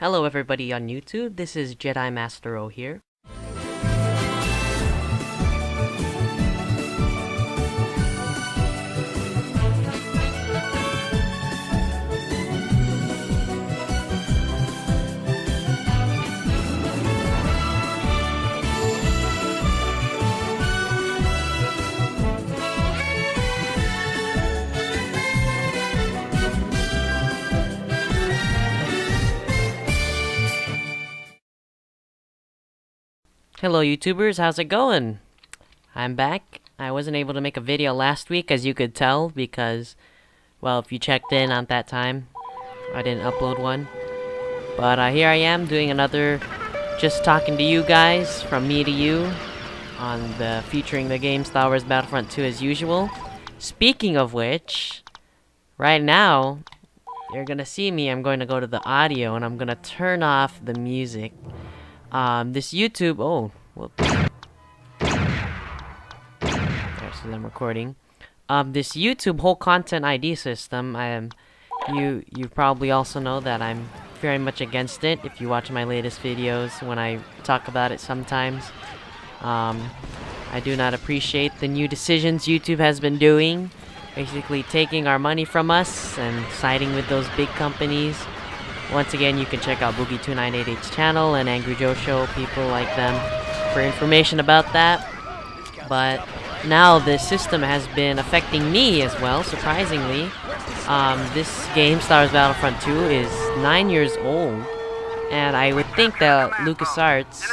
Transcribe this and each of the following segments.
Hello everybody on YouTube, this is JediMasterOW here. Hello YouTubers, how's it going? I'm back. I wasn't able to make a video last week, as you could tell, because, well, if you checked in on that time, I didn't upload one. But here I am doing another, just talking to you guys, from me to you, featuring the game Star Wars Battlefront 2 as usual. Speaking of which, right now, you're gonna see me, I'm going to go to the audio, and I'm gonna turn off the music. This YouTube, I'm recording. This YouTube whole content ID system, you probably also know that I'm very much against it if you watch my latest videos when I talk about it sometimes. I do not appreciate the new decisions YouTube has been doing, basically taking our money from us and siding with those big companies. Once again, you can check out Boogie2988's channel and Angry Joe Show, people like them, for information about that. But now the system has been affecting me as well, surprisingly. This game, Star Wars Battlefront 2, is 9 years old, and I would think that LucasArts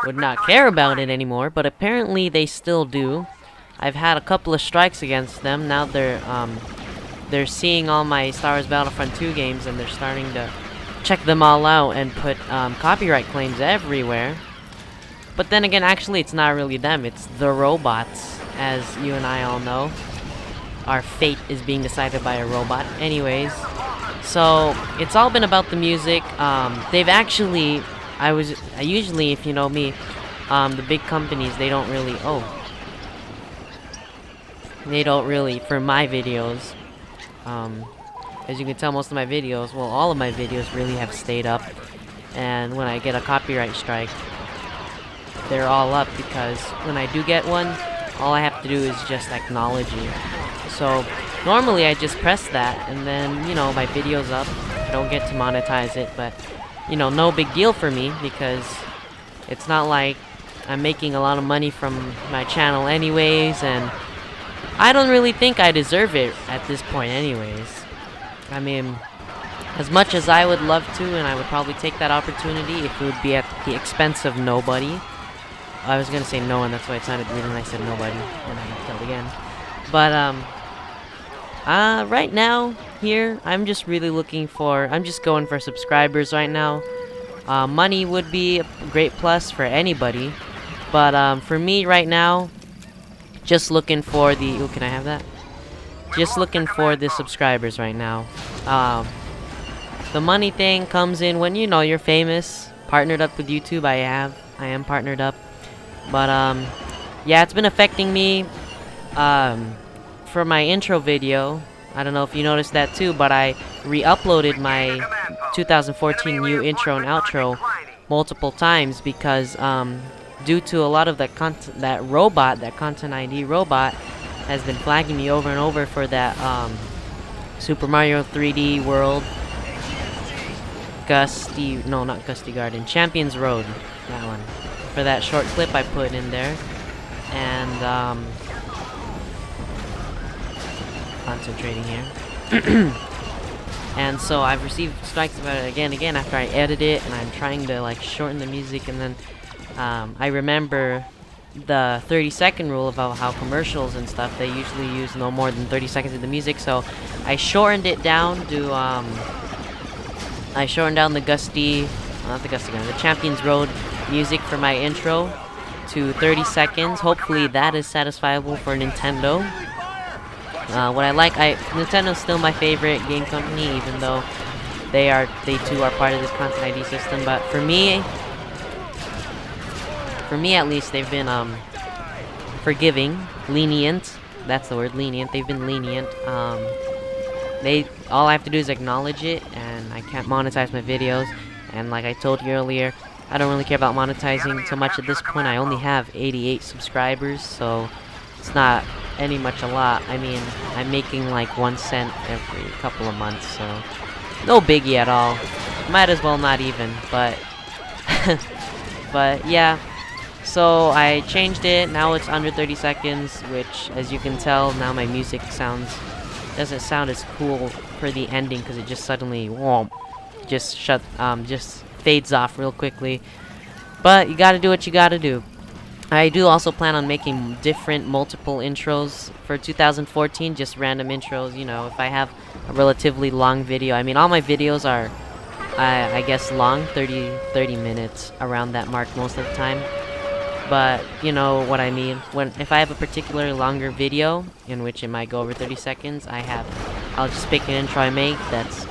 would not care about it anymore, but apparently they still do. I've had a couple of strikes against them. Now they're seeing all my Star Wars Battlefront 2 games, and they're starting to check them all out and put copyright claims everywhere. But then again, actually, it's not really them, it's the robots, as you and I all know. Our fate is being decided by a robot. Anyways, so it's all been about the music. They've actually, I usually, if you know me, the big companies, they don't really, for my videos, as you can tell, most of my videos, well, all of my videos really have stayed up. And when I get a copyright strike, they're all up, because when I do get one, all I have to do is just acknowledge it. So normally I just press that, and then, you know, my video's up. I don't get to monetize it, but, you know, no big deal for me, because it's not like I'm making a lot of money from my channel anyways, and I don't really think I deserve it at this point anyways. I mean, as much as I would love to, and I would probably take that opportunity if it would be at the expense of nobody. I was gonna say no, and that's why it sounded weird when I said nobody, and I killed again. But, right now, here, I'm just really I'm just going for subscribers right now. Money would be a great plus for anybody, but, for me right now, just looking for the, can I have that? Just looking for the subscribers right now. The money thing comes in when, you know, you're famous, partnered up with YouTube. I am partnered up. But, yeah, it's been affecting me. For my intro video, I don't know if you noticed that too, but I re-uploaded my 2014 new intro and outro multiple times because, due to a lot of that content, that content ID robot has been flagging me over and over for that, Super Mario 3D World, not Gusty Garden, Champions Road, that one. For that short clip I put in there, and, concentrating here. And so I've received strikes about it again after I edit it, and I'm trying to, like, shorten the music, and then, I remember the 30-second rule about how commercials and stuff, they usually use no more than 30 seconds of the music, so I shortened it down to, I shortened down the the Champions Road music for my intro to 30 seconds. Hopefully that is satisfiable for Nintendo. Nintendo's still my favorite game company, even though they too are part of this content ID system, but for me at least, they've been forgiving, lenient. That's the word, lenient. They've been lenient. All I have to do is acknowledge it, and I can't monetize my videos. And like I told you earlier, I don't really care about monetizing so much at this point. I only have 88 subscribers, so it's not any much a lot. I mean, I'm making like 1 cent every couple of months, so no biggie at all. Might as well not even, but but yeah. So I changed it. Now it's under 30 seconds, which, as you can tell, now my music doesn't sound as cool for the ending because it just suddenly just fades off real quickly. But you gotta do what you gotta do. I do also plan on making multiple intros for 2014, just random intros, you know, if I have a relatively long video. I mean, all my videos are, I guess, long, 30 minutes, around that mark most of the time. But, you know what I mean. If I have a particularly longer video, in which it might go over 30 seconds, I'll just pick an intro I make that's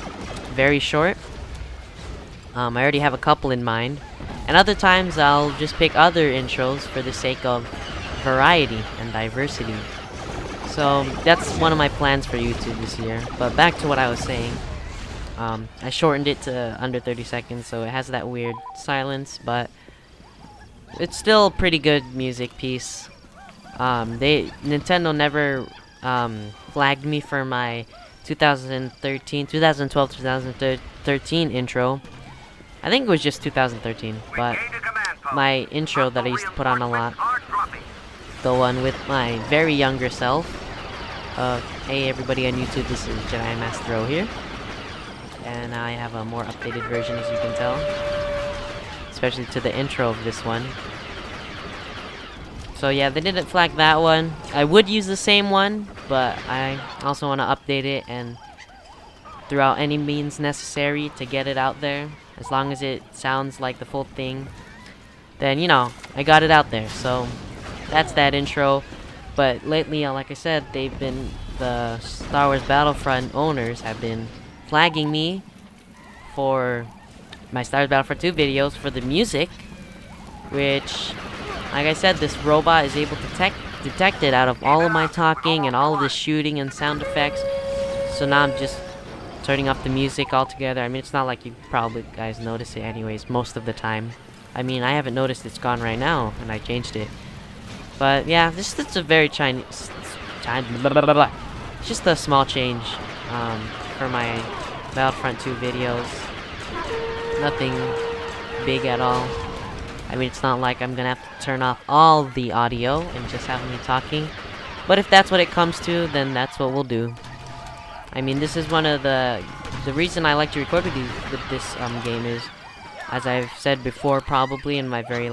very short. I already have a couple in mind. And other times I'll just pick other intros for the sake of variety and diversity. So that's one of my plans for YouTube this year. But back to what I was saying. I shortened it to under 30 seconds, so it has that weird silence, but it's still a pretty good music piece. Nintendo never flagged me for my 2013 intro. I think it was just 2013, but my intro that I used to put on a lot, the one with my very younger self. Hey everybody on YouTube, this is JediMasterOW here, and I have a more updated version, as you can tell, especially to the intro of this one. So yeah, they didn't flag that one. I would use the same one, but I also want to update it and throughout any means necessary to get it out there. As long as it sounds like the full thing, then, you know, I got it out there. So that's that intro. But lately, like I said, the Star Wars Battlefront owners have been flagging me for my Star Wars Battlefront 2 videos for the music, which, like I said, this robot is able to detect it out of all of my talking and all of the shooting and sound effects. So now I'm just turning off the music altogether. I mean, it's not like you probably guys notice it anyways most of the time. I mean, I haven't noticed it's gone right now, and I changed it. But yeah, this is a very it's just a small change for my Battlefront 2 videos. Nothing big at all. I mean, it's not like I'm gonna have to turn off all the audio and just have me talking. But if that's what it comes to, then that's what we'll do. I mean, this is one of the reason I like to record with this game is, as I've said before, probably in my very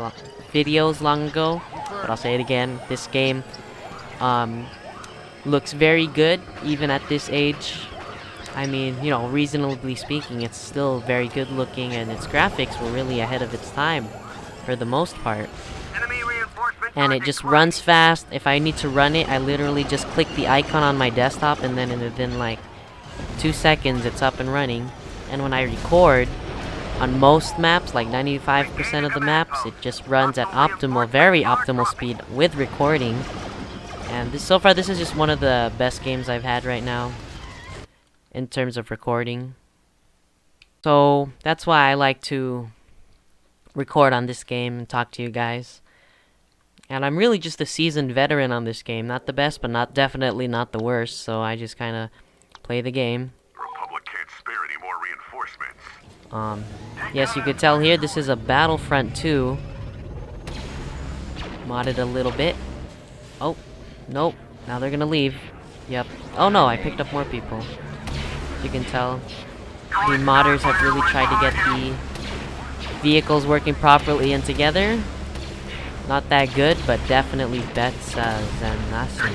videos long ago, but I'll say it again. This game looks very good, even at this age. I mean, you know, reasonably speaking, it's still very good looking, and its graphics were really ahead of its time, for the most part. And it just runs fast. If I need to run it, I literally just click the icon on my desktop, and then within like 2 seconds it's up and running. And when I record on most maps, like 95% of the maps, it just runs at very optimal speed with recording. And so far this is just one of the best games I've had right now in terms of recording. So that's why I like to record on this game and talk to you guys. And I'm really just a seasoned veteran on this game. Not the best, but definitely not the worst. So I just kind of play the game. Republic can't spare any more reinforcements. Yes, you could tell here this is a Battlefront 2. Modded a little bit. Oh, nope. Now they're gonna leave. Yep. Oh no, I picked up more people. You can tell the modders have really tried to get the vehicles working properly and together. Not that good, but definitely better than nothing.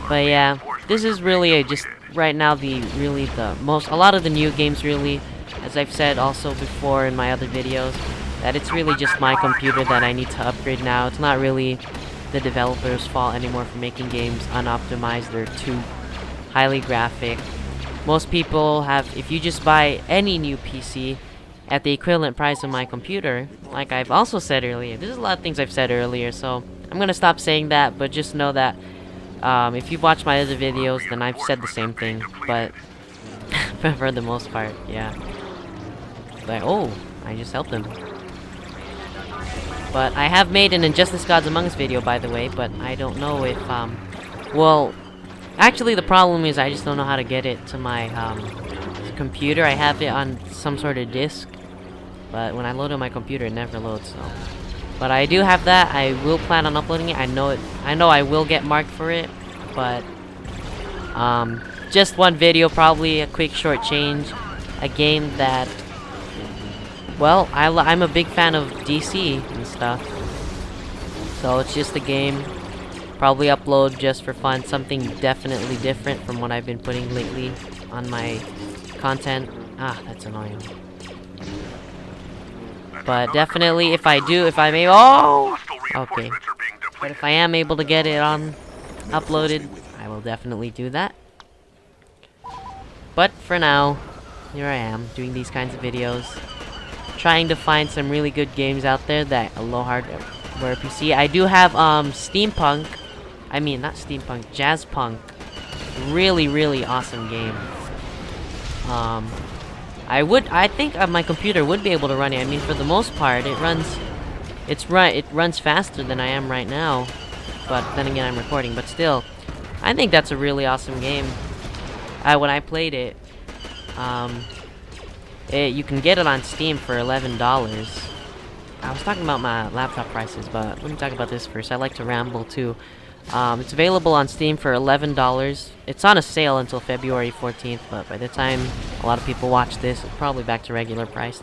But yeah, this is really just right now a lot of the new games really, as I've said also before in my other videos, that it's really just my computer that I need to upgrade now. It's not really the developer's fault anymore for making games unoptimized. They're too highly graphic. Most people have, if you just buy any new PC at the equivalent price of my computer, like I've also said earlier, there's a lot of things I've said earlier, so I'm gonna stop saying that, but just know that if you've watched my other videos, then I've said the same thing. But For the most part, yeah. Like, oh, I just helped him. But I have made an Injustice Gods Among Us video, by the way, but I don't know if, well, actually the problem is I just don't know how to get it to my, computer. I have it on some sort of disk, but when I load it on my computer, it never loads, so. But I do have that. I will plan on uploading it. I know I will get marked for it, but, just one video, probably a quick short change. A game that, well, I'm a big fan of DC and stuff. So it's just a game. Probably upload just for fun. Something definitely different from what I've been putting lately on my content. Ah, that's annoying. But definitely, if I'm able, oh, okay. But if I am able to get it on uploaded, I will definitely do that. But for now, here I am doing these kinds of videos, trying to find some really good games out there that a low hardware PC. I do have Steampunk. I mean, not Steampunk, Jazzpunk. Really awesome game. I think my computer would be able to run it. I mean, for the most part, it runs faster than I am right now. But then again, I'm recording. But still, I think that's a really awesome game. When I played it, you can get it on Steam for $11. I was talking about my laptop prices, but let me talk about this first. I like to ramble too. It's available on Steam for $11. It's on a sale until February 14th, but by the time a lot of people watch this, it's probably back to regular price.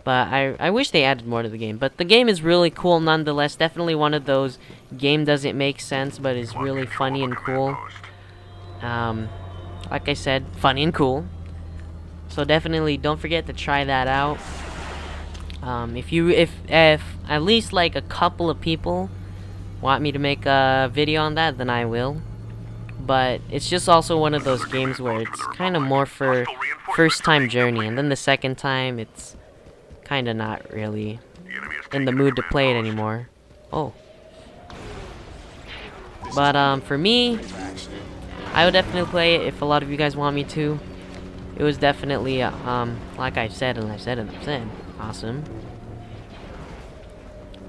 But I wish they added more to the game. But the game is really cool nonetheless. Definitely one of those game doesn't make sense, but is really funny and cool. Like I said, funny and cool. So definitely don't forget to try that out. If at least like a couple of people want me to make a video on that, then I will. But it's just also one of those games where it's kind of more for first time journey, and then the second time it's kind of not really in the mood to play it anymore. Oh. But for me, I would definitely play it if a lot of you guys want me to. It was definitely, like I've said, awesome.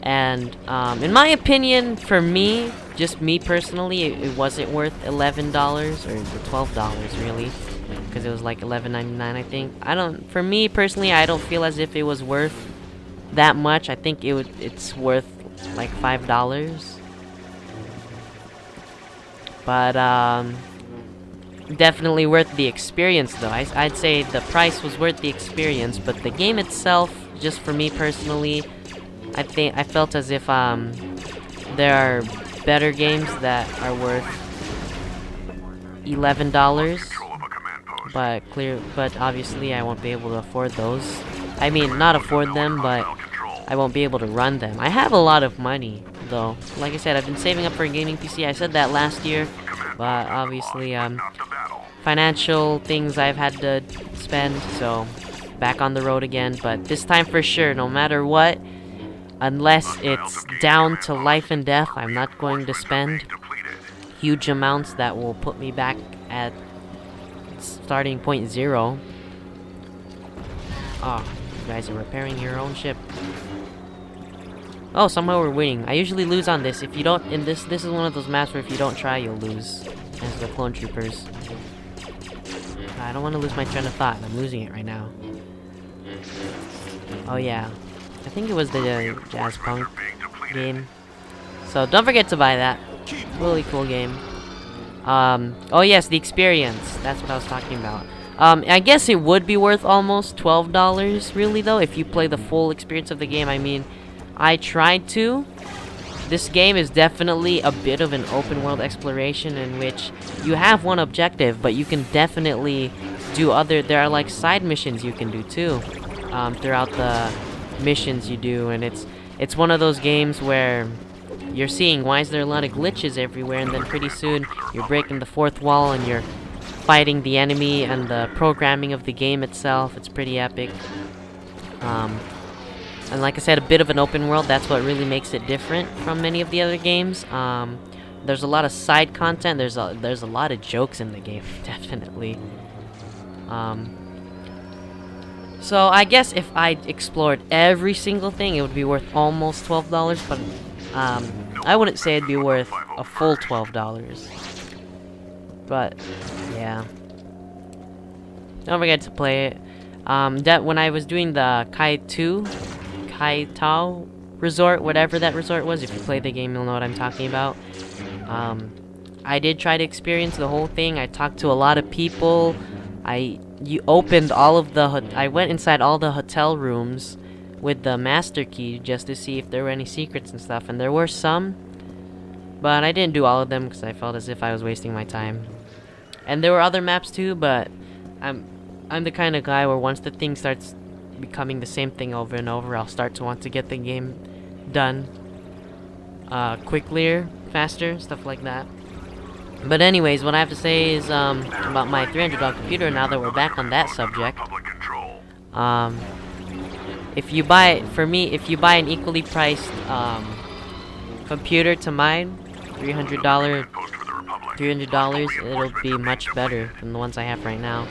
And, in my opinion, for me, just me personally, it wasn't worth $11 or $12 really, because it was like $11.99, I think. For me personally, I don't feel as if it was worth that much. I think it's worth like $5. But, definitely worth the experience though. I'd say the price was worth the experience, but the game itself, just for me personally, I felt as if there are better games that are worth $11, but obviously I won't be able to afford those. I mean, not afford them, but I won't be able to run them. I have a lot of money though. Like I said, I've been saving up for a gaming PC. I said that last year, but obviously financial things I've had to spend, so back on the road again. But this time for sure, no matter what, unless it's down to life and death, I'm not going to spend huge amounts that will put me back at starting point 0. Oh, you guys are repairing your own ship. Oh, somehow we're winning. I usually lose on this. If you don't, in this is one of those maps where if you don't try, you'll lose. As the clone troopers. I don't want to lose my train of thought. I'm losing it right now. Oh yeah, I think it was the Jazzpunk game. So don't forget to buy that. Really cool game. Oh yes, the experience. That's what I was talking about. I guess it would be worth almost $12 really though if you play the full experience of the game. I mean, I tried to. This game is definitely a bit of an open world exploration in which you have one objective, but you can definitely do there are like side missions you can do too, throughout the missions you do, and it's one of those games where you're seeing why is there a lot of glitches everywhere, and then pretty soon you're breaking the fourth wall and you're fighting the enemy, and the programming of the game itself, it's pretty epic. And like I said, a bit of an open world, that's what really makes it different from many of the other games. There's a lot of side content, there's a lot of jokes in the game, definitely. So I guess if I explored every single thing, it would be worth almost $12, but I wouldn't say it'd be worth a full $12. But yeah, don't forget to play it. That when I was doing the Kai Tao resort, whatever that resort was, if you play the game, you'll know what I'm talking about. I did try to experience the whole thing. I talked to a lot of people. I went inside all the hotel rooms with the master key just to see if there were any secrets and stuff, and there were some, but I didn't do all of them because I felt as if I was wasting my time. And there were other maps too, but I'm the kind of guy where once the thing starts becoming the same thing over and over, I'll start to want to get the game done quickly, faster, stuff like that. But anyways, what I have to say is about my $300 computer, now that we're back on that subject. If you buy an equally priced computer to mine, $300, it'll be much better than the ones I have right now.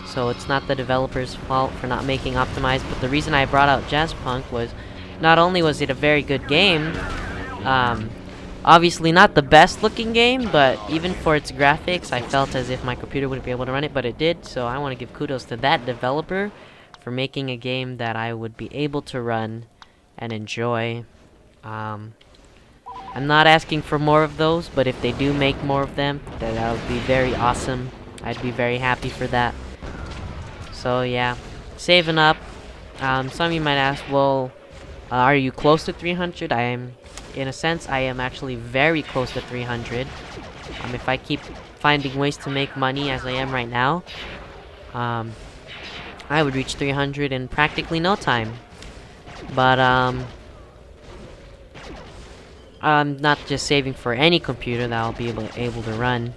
So it's not the developer's fault for not making optimized, but the reason I brought out Jazzpunk was not only was it a very good game, obviously not the best looking game, but even for its graphics, I felt as if my computer wouldn't be able to run it, but it did. So I want to give kudos to that developer for making a game that I would be able to run and enjoy. I'm not asking for more of those, but if they do make more of them, that would be very awesome. I'd be very happy for that. So yeah, saving up. Some of you might ask, well, are you close to 300? In a sense, I am actually very close to 300. If I keep finding ways to make money as I am right now, I would reach 300 in practically no time. But I'm not just saving for any computer that I'll be able to run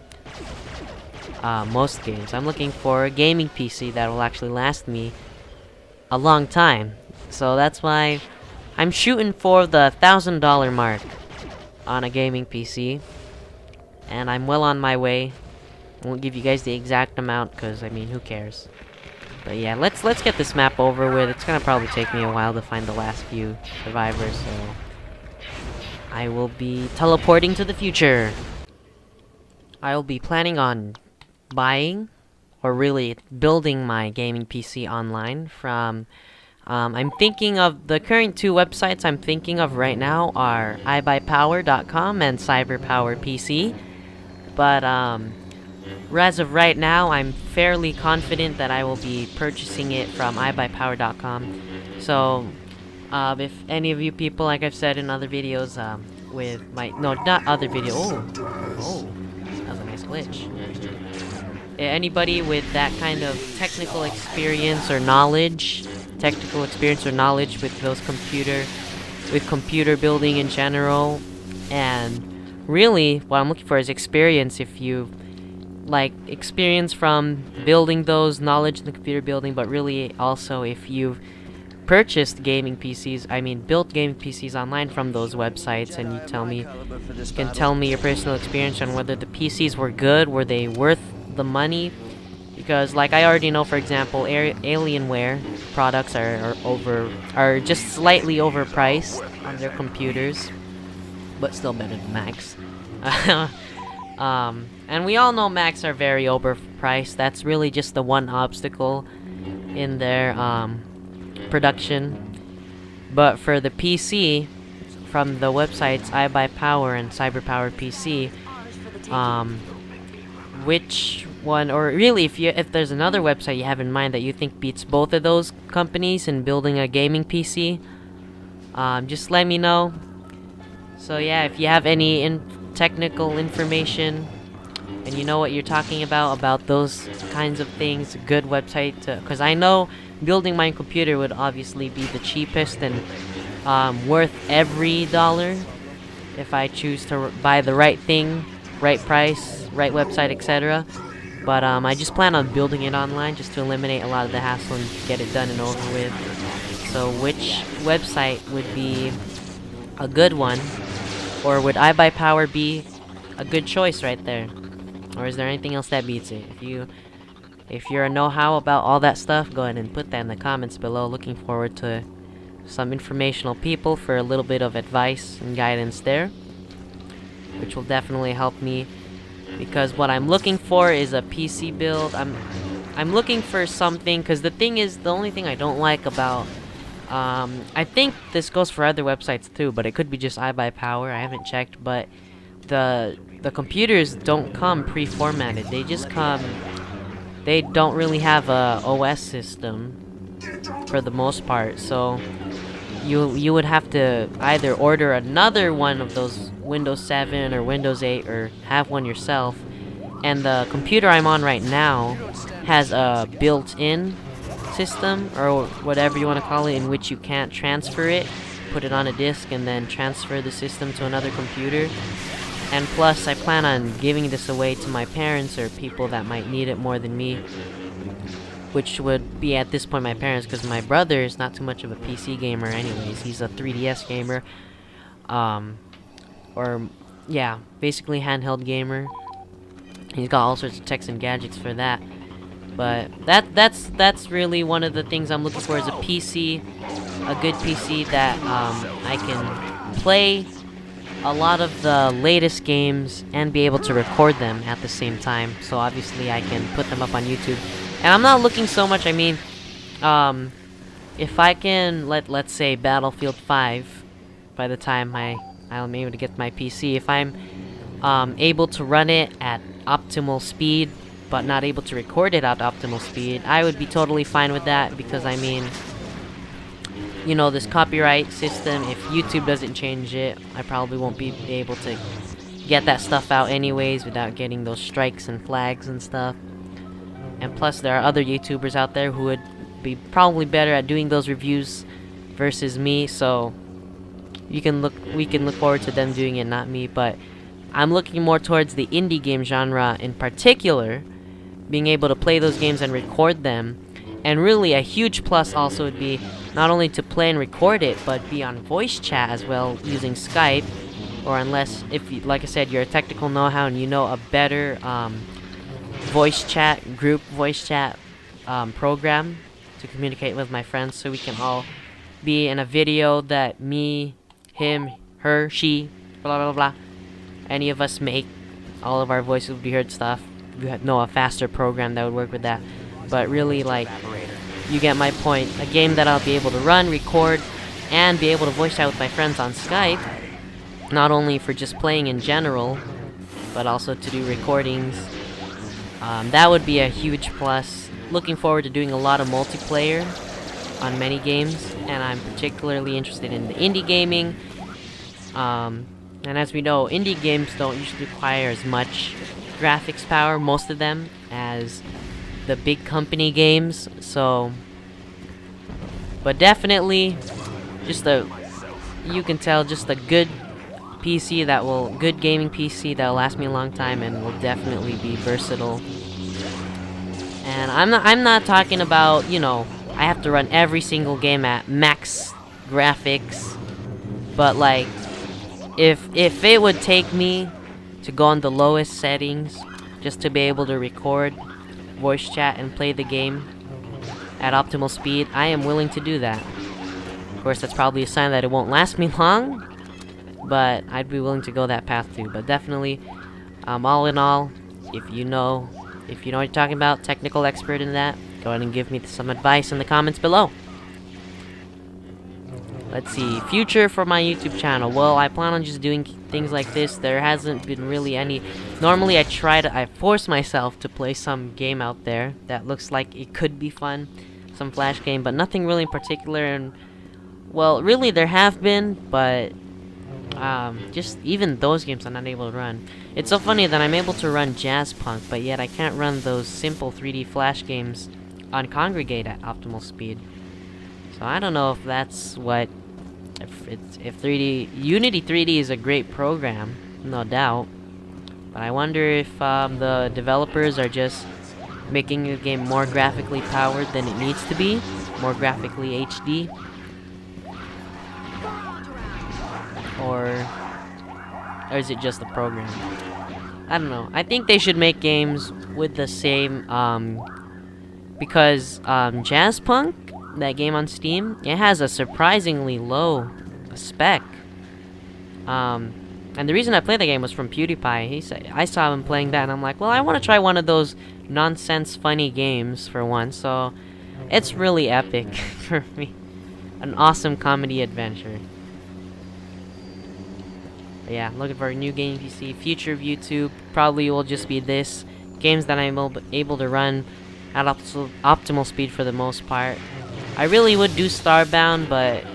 most games. I'm looking for a gaming PC that will actually last me a long time. So that's why I'm shooting for the $1,000 mark on a gaming PC, and I'm well on my way. I won't give you guys the exact amount because, I mean, who cares? But yeah, let's get this map over with. It's gonna probably take me a while to find the last few survivors, so I will be teleporting to the future. I will be planning on buying, or really building, my gaming PC online from I'm thinking of the current two websites I'm thinking of right now are iBuyPower.com and CyberPowerPC. But as of right now, I'm fairly confident that I will be purchasing it from iBuyPower.com. So if any of you people, like I've said in other videos, with my not other video. Oh, that was a nice glitch. Anybody with that kind of technical experience or knowledge with those computer building in general, and really what I'm looking for is experience. If you like experience from building those, knowledge in the computer building, but really also if you've purchased gaming PCs, built gaming PCs online from those websites, and you can tell me your personal experience on whether the PCs were good, were they worth the money. Because, like, I already know, for example, Alienware products are just slightly overpriced on their computers, but still better than Macs. And we all know Macs are very overpriced. That's really just the one obstacle in their production. But for the PC, from the websites iBuyPower and CyberPowerPC, which one, or really if there's another website you have in mind that you think beats both of those companies in building a gaming PC, just let me know. So yeah, if you have any technical information and you know what you're talking about those kinds of things, a good website to, because I know building my computer would obviously be the cheapest and worth every dollar if I choose to buy the right thing, right price, right website, etc. But I just plan on building it online just to eliminate a lot of the hassle and get it done and over with. So which website would be a good one? Or would iBuyPower be a good choice right there? Or is there anything else that beats it? If you If you're a know-how about all that stuff, go ahead and put that in the comments below. Looking forward to some informational people for a little bit of advice and guidance there, which will definitely help me, because what I'm looking for is a PC build. I'm looking for something, because the thing is, the only thing I don't like about I think this goes for other websites too, but it could be just iBuyPower. I haven't checked, but the computers don't come pre-formatted. They just come. They don't really have a OS system for the most part, so you would have to either order another one of those Windows 7 or Windows 8 or have one yourself. And the computer I'm on right now has a built-in system, or whatever you want to call it, in which you can't transfer it, put it on a disk, and then transfer the system to another computer. And plus, I plan on giving this away to my parents or people that might need it more than me, which would be at this point my parents, because my brother is not too much of a PC gamer anyways. He's a 3DS gamer, or yeah, basically handheld gamer. He's got all sorts of techs and gadgets for that. But that's really one of the things I'm looking for, is a PC, a good PC that I can play a lot of the latest games and be able to record them at the same time. So obviously I can put them up on YouTube. And I'm not looking so much, I mean, if I can, let's say Battlefield 5, by the time I'm able to get my PC, if I'm able to run it at optimal speed, but not able to record it at optimal speed, I would be totally fine with that, because I mean, you know, this copyright system, if YouTube doesn't change it, I probably won't be able to get that stuff out anyways without getting those strikes and flags and stuff. And plus, there are other YouTubers out there who would be probably better at doing those reviews versus me, so we can look forward to them doing it, not me. But I'm looking more towards the indie game genre in particular, being able to play those games and record them. And really, a huge plus also would be not only to play and record it, but be on voice chat as well using Skype, or unless, if you, like I said, you're a technical know-how and you know a better group voice chat program to communicate with my friends, so we can all be in a video that me, him, her, she, blah blah blah, any of us make, all of our voices would be heard stuff. We know a faster program that would work with that. But really, like, you get my point. A game that I'll be able to run, record, and be able to voice chat with my friends on Skype, not only for just playing in general, but also to do recordings. That would be a huge plus. Looking forward to doing a lot of multiplayer on many games, and I'm particularly interested in the indie gaming. And as we know, indie games don't usually require as much graphics power, most of them, as the big company games. So, but definitely, you can tell, just a good PC good gaming PC that will last me a long time and will definitely be versatile. And I'm not talking about, you know, I have to run every single game at max graphics, but like, if it would take me to go on the lowest settings just to be able to record, voice chat, and play the game at optimal speed, I am willing to do that. Of course, that's probably a sign that it won't last me long, but I'd be willing to go that path too. But definitely, all in all, if you know what you're talking about, technical expert in that, go ahead and give me some advice in the comments below. Let's see, future for my YouTube channel. Well, I plan on just doing things like this. There hasn't been really any. Normally, I force myself to play some game out there that looks like it could be fun, some flash game, but nothing really in particular. And well, really there have been, but just even those games I'm not able to run. It's so funny that I'm able to run Jazzpunk, but yet I can't run those simple 3D flash games on Congregate at optimal speed. So I don't know if that's what, if Unity 3D is a great program, no doubt. But I wonder if the developers are just making the game more graphically powered than it needs to be, more graphically HD, or is it just the program? I don't know. I think they should make games with the same because Jazzpunk, that game on Steam, it has a surprisingly low spec. And the reason I played the game was from PewDiePie. He said I saw him playing that, and I'm like, well, I want to try one of those nonsense funny games for once. So it's really epic for me. An awesome comedy adventure. But yeah, looking for a new game PC. Future of YouTube probably will just be this. Games that I'm able to run at optimal speed for the most part. I really would do Starbound, but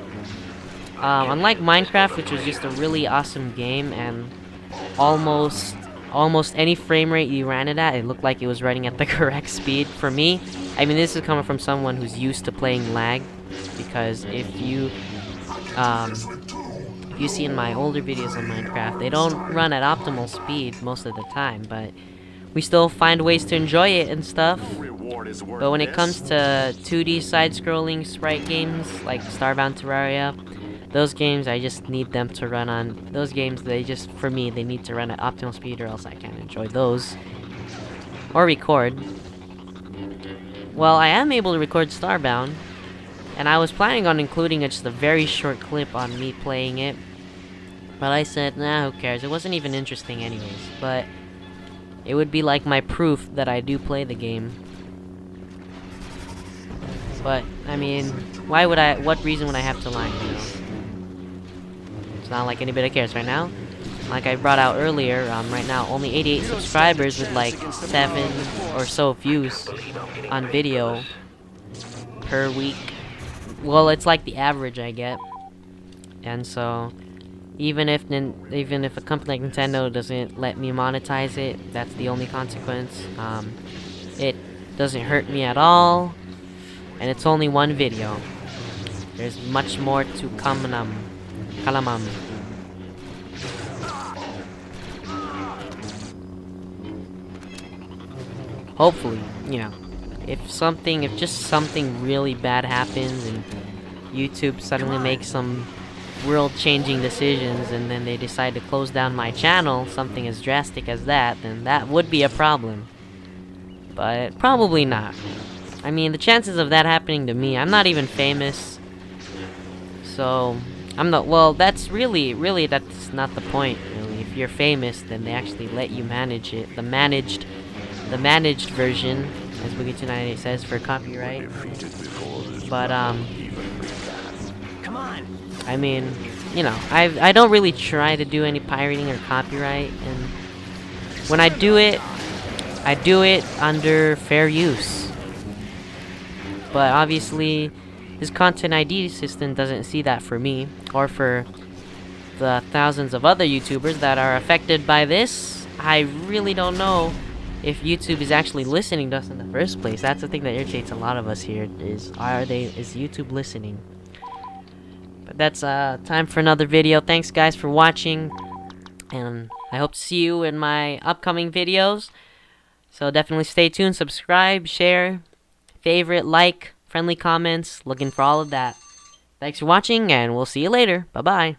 unlike Minecraft, which was just a really awesome game, and almost any frame rate you ran it at, it looked like it was running at the correct speed. For me, I mean, this is coming from someone who's used to playing lag, because if you see in my older videos on Minecraft, they don't run at optimal speed most of the time, but we still find ways to enjoy it and stuff. But when it comes to 2D side-scrolling sprite games like Starbound Terraria, those games I just need them to run on. Those games, for me, they need to run at optimal speed, or else I can't enjoy those or record. Well, I am able to record Starbound, and I was planning on including just a very short clip on me playing it, but I said, nah, who cares? It wasn't even interesting anyways. But it would be like my proof that I do play the game. But I mean, what reason would I have to lie, you know? It's not like anybody cares right now. Like I brought out earlier, right now only 88 subscribers with like 7 or so views on video per week. Well, it's like the average I get. And so even if a company like Nintendo doesn't let me monetize it, that's the only consequence. It doesn't hurt me at all, and it's only one video. There's much more to come. Kalamam. Hopefully, you know, if just something really bad happens and YouTube suddenly makes some world-changing decisions, and then they decide to close down my channel, something as drastic as that, then that would be a problem. But probably not. I mean, the chances of that happening to me, I'm not even famous, so I'm not. Well, that's really that's not the point. Really, if you're famous, then they actually let you manage it. The managed version, as Boogie298 says, for copyright. But I mean, you know, I don't really try to do any pirating or copyright, and when I do it under fair use. But obviously, this content ID system doesn't see that for me, or for the thousands of other YouTubers that are affected by this. I really don't know if YouTube is actually listening to us in the first place. That's the thing that irritates a lot of us here, is YouTube listening? But that's time for another video. Thanks guys for watching, and I hope to see you in my upcoming videos. So definitely stay tuned, subscribe, share, favorite, like, friendly comments, looking for all of that. Thanks for watching, and we'll see you later. Bye bye.